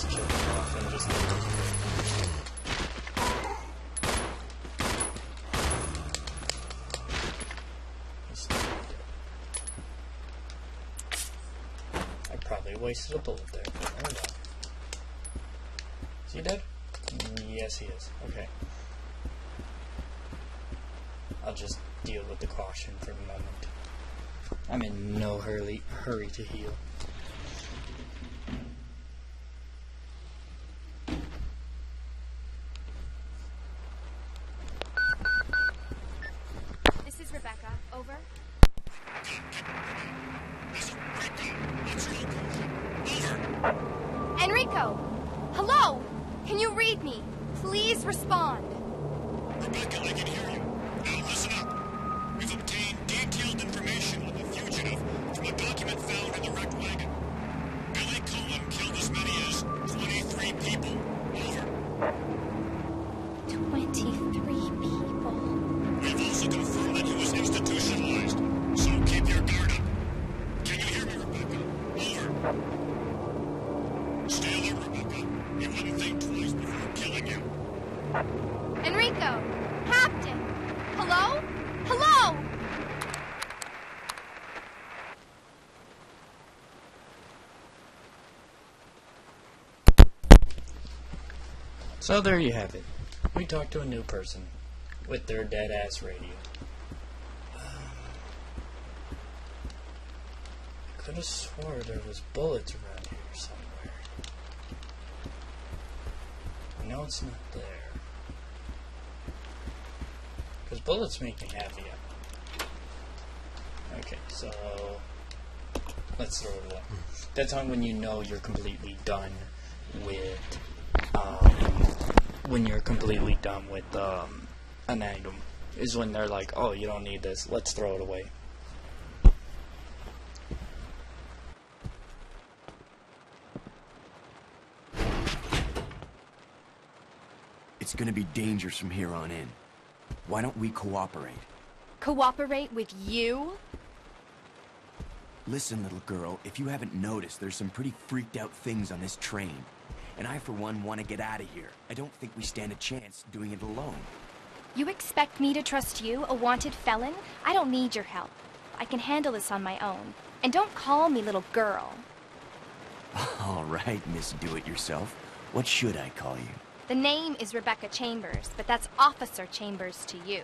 just kill them off and just leave them. He's still dead. I probably wasted a bullet there. Oh no. Is he dead? Yes, he is. Okay. I'll just deal with the caution for the moment. I'm in no hurry to heal. This is Rebecca. Over. Enrico! Hello! Can you read me? Please respond. Rebecca, I can hear you. Now listen up. We've obtained detailed information on the fugitive from a document found in the wrecked wagon. Billy Cullen killed as many as 23 people. Over. 23 people. We've also confirmed that he was institutionalized, so keep your guard up. Can you hear me, Rebecca? Over. Stay alert, Rebecca. He wouldn't think twice before killing you. Enrico! Captain! Hello? Hello! So there you have it. We talked to a new person with their dead-ass radio. I could have swore there was bullets around here somewhere. I know it's not there. Because bullets make me happy. Okay, so let's throw it away. That's on when you know you're completely done with an item. Is when they're like, oh, you don't need this, let's throw it away. It's gonna be dangerous from here on in. Why don't we cooperate? Cooperate with you? Listen, little girl, if you haven't noticed, there's some pretty freaked out things on this train. And I, for one, want to get out of here. I don't think we stand a chance doing it alone. You expect me to trust you, a wanted felon? I don't need your help. I can handle this on my own. And don't call me little girl. All right, Miss Do-It-Yourself. What should I call you? The name is Rebecca Chambers, but that's Officer Chambers to you.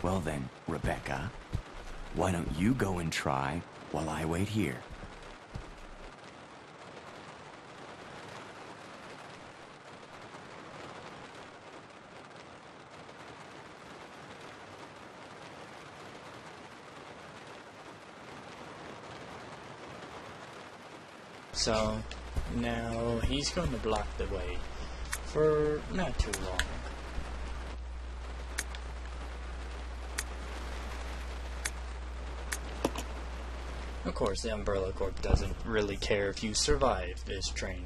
Well then, Rebecca, why don't you go and try while I wait here? So now he's going to block the way for not too long. Of course, the Umbrella Corp doesn't really care if you survive this train.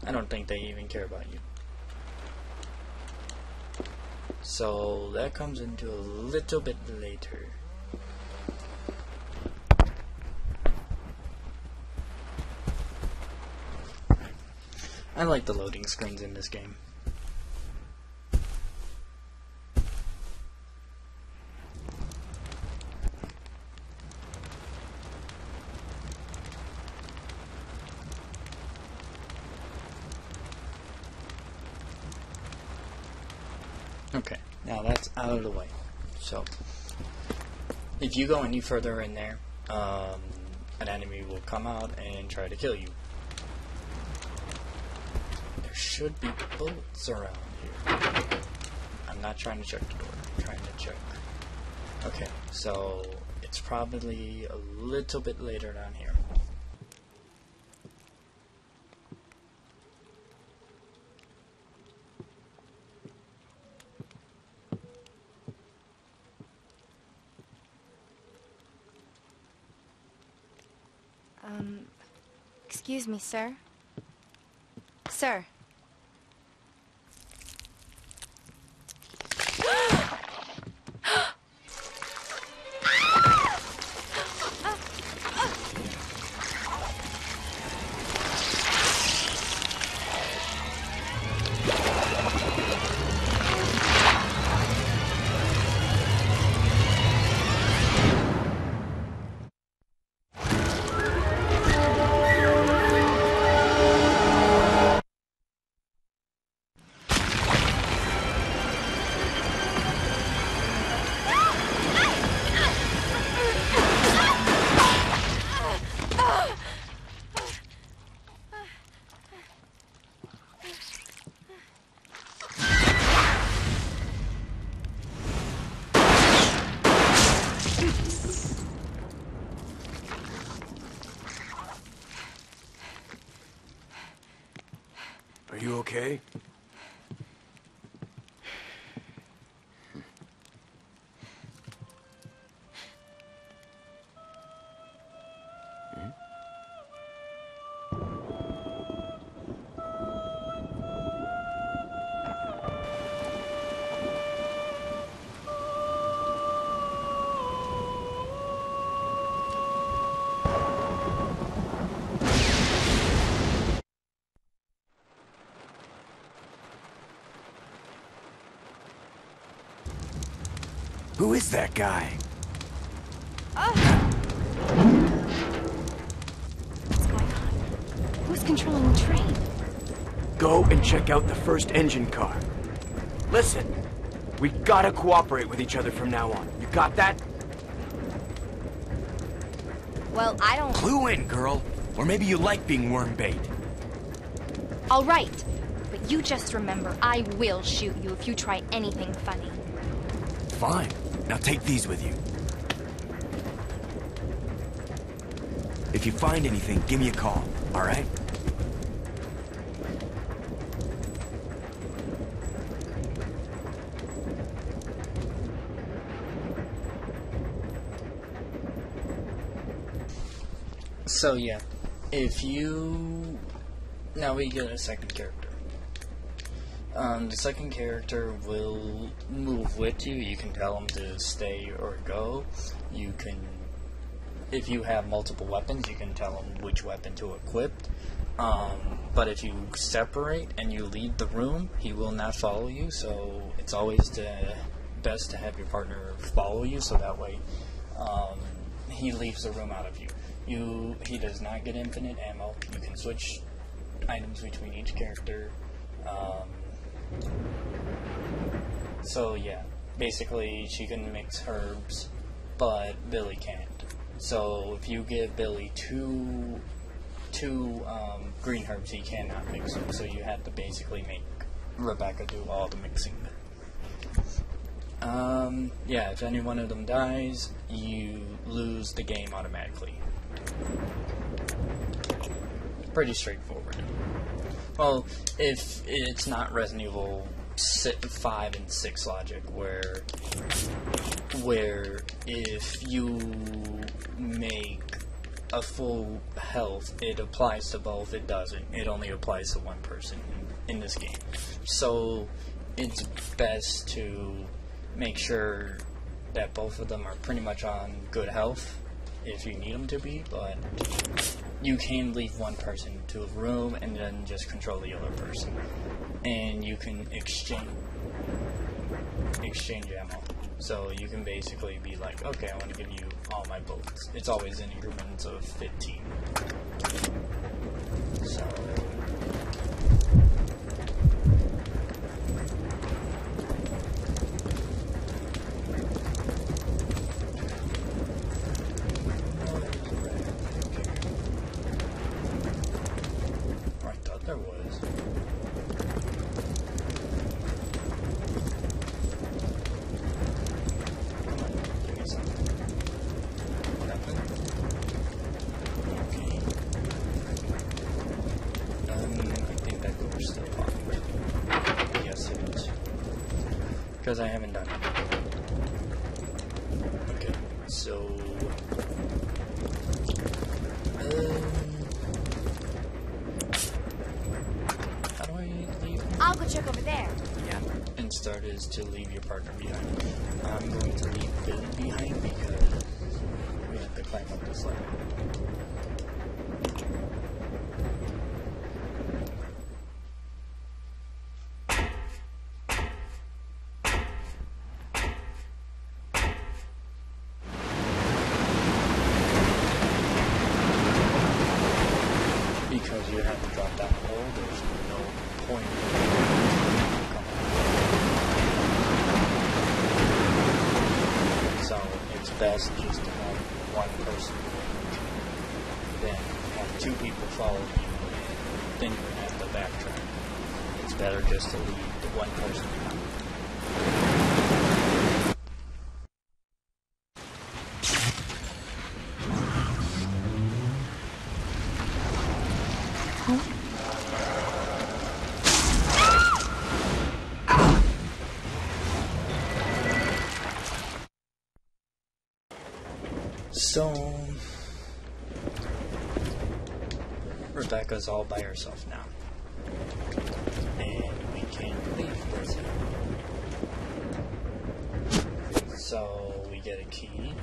I don't think they even care about you. So that comes into a little bit later. I like the loading screens in this game. Okay, now that's out of the way. So, if you go any further in there, an enemy will come out and try to kill you. There should be bullets around here. I'm not trying to check the door. I'm trying to check. Okay, so it's probably a little bit later down here. Excuse me, sir. Sir. You okay? Who is that guy? What's going on? Who's controlling the train? Go and check out the first engine car. Listen, we gotta cooperate with each other from now on. You got that? Well, I don't... Clue in, girl. Or maybe you like being worm bait. All right. But you just remember, I will shoot you if you try anything funny. Fine. Now take these with you. If you find anything, give me a call, all right? So yeah, if you... Now we get a second character. The second character will move with you. You can tell him to stay or go. You can, if you have multiple weapons, you can tell him which weapon to equip. But if you separate and you leave the room, he will not follow you. So it's always best to have your partner follow you, so that way he leaves the room out of you. He does not get infinite ammo. You can switch items between each character. So yeah, basically she can mix herbs, but Billy can't. So if you give Billy two green herbs, he cannot mix them. So you have to basically make Rebecca do all the mixing. Yeah, if any one of them dies, you lose the game automatically. Pretty straightforward. Well, if it's not Resident Evil 5 and 6 logic, where if you make a full health, it applies to both. It doesn't. It only applies to one person in this game. So it's best to make sure that both of them are pretty much on good health if you need them to be, but you can leave one person to a room and then just control the other person. And you can exchange ammo. So you can basically be like, okay, I want to give you all my bullets. It's always in increments of 15. So... There was. Come on, give me something. Nothing? Okay. I think that door's still locked. Yes, it is. Because I haven't done it. Okay, so... I'll go check over there. Yeah. And start is to leave your partner behind. I'm going to leave Billy behind because we have to climb up this ladder. Because you have to drop down the hole, there's no point. So it's best just to have one person then have two people follow you, and then you're going to have to backtrack. It's better just to leave the one person behind. So Rebecca's all by herself now. And we can't leave this. So we get a key,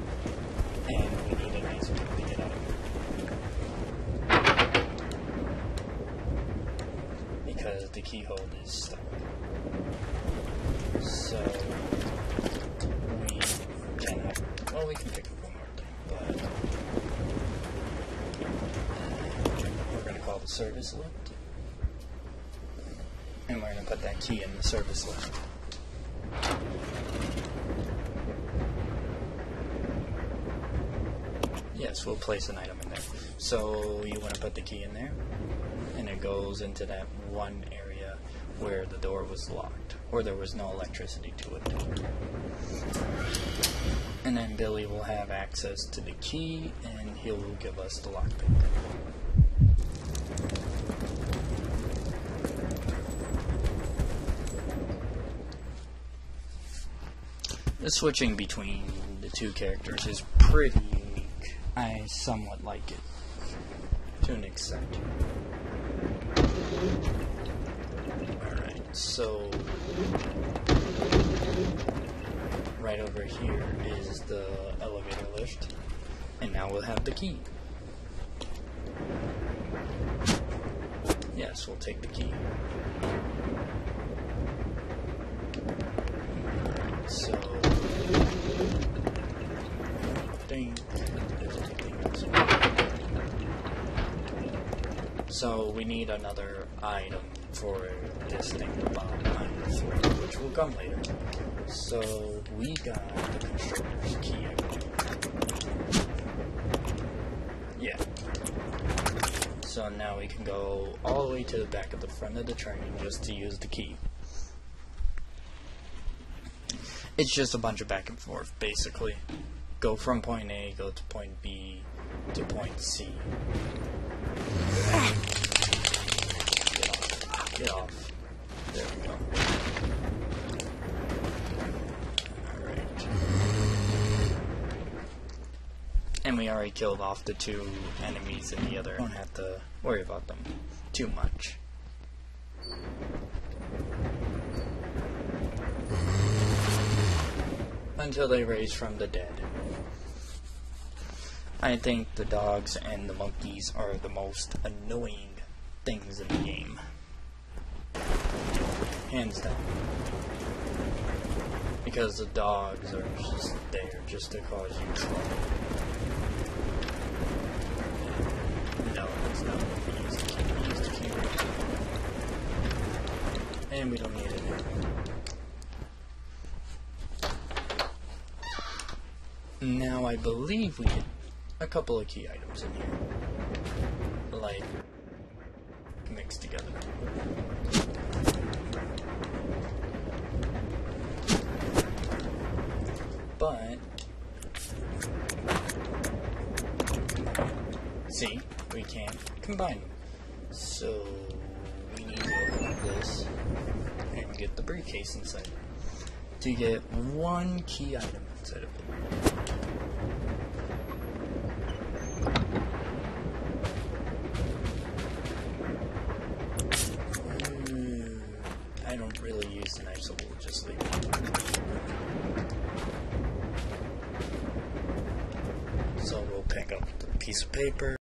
and we need an ice pick to get out of here. Because the keyhole is stuck. So we cannot, well, we can pick up one more thing, but we're going to call the service lift. And we're going to put that key in the service lift. Yes, we'll place an item in there. So you want to put the key in there, and it goes into that one area where the door was locked, or there was no electricity to it. And then Billy will have access to the key, and he will give us the lockpick. The switching between the two characters is pretty unique. I somewhat like it, to an extent. Alright, so right over here is the elevator lift, and now we'll have the key. Yes, we'll take the key. Alright, so So we need another item for this thing to bomb on the floor, which will come later. So we got the controller's key. Yeah. So now we can go all the way to the back of the front of the train just to use the key. It's just a bunch of back and forth, basically. Go from point A, go to point B, to point C. Get off. There we go. Alright. And we already killed off the two enemies in the other. Don't have to worry about them too much. Until they raise from the dead. I think the dogs and the monkeys are the most annoying things in the game. Hands down. Because the dogs are just there just to cause you trouble. No, that's not what we use the key. We use the key right now. And we don't need it. Now I believe we get a couple of key items in here, like mixed together. But see, we can't combine them, so we need to open this and get the briefcase inside to get one key item inside of it. I don't really use the knife, so we'll just leave it. So we'll pick up the piece of paper.